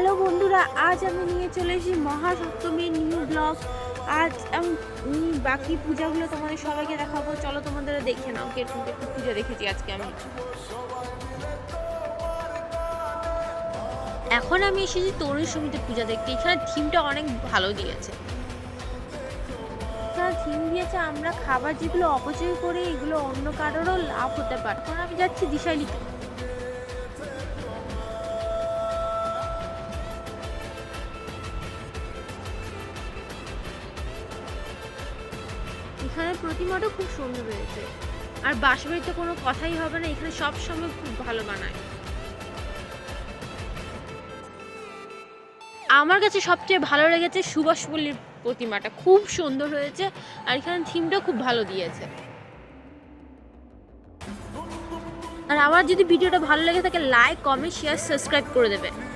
Hello বন্ধুরা, আজ আমি নিয়ে চলে এসেছি মহাসপ্তমীর নিউ ব্লগ। আজ আমি বাকি পূজাগুলো তোমাদের সবাইকে দেখাবো। চলো তোমাদের দেখে নাও কিরকম কিরকম পূজা দেখেছি আজকে আমি। এখন আমি এসেছি তরুণ সমিতির পূজা দেখতে। এখানে থিমটা অনেক ভালো দিয়েছে। এখানে থিম দিয়েছে আমরা খাবার যেগুলো অপচয় করে এগুলো অন্য কারোরও লাভ হতে পারে। এখন আমি যাচ্ছি দিশাইলিতে। এখানে প্রতিমাটা খুব সুন্দর হয়েছে, আর বাঁশবাড়িতে কোনো কথাই হবে না, এখানে সব সময় খুব ভালো বানায়। আমার কাছে সবচেয়ে ভালো লেগেছে সুভাষপল্লীর প্রতিমাটা, খুব সুন্দর হয়েছে, আর এখানে থিমটা খুব ভালো দিয়েছে। আর আমার যদি ভিডিওটা ভালো লেগে থাকে লাইক কমেন্ট শেয়ার সাবস্ক্রাইব করে দেবে।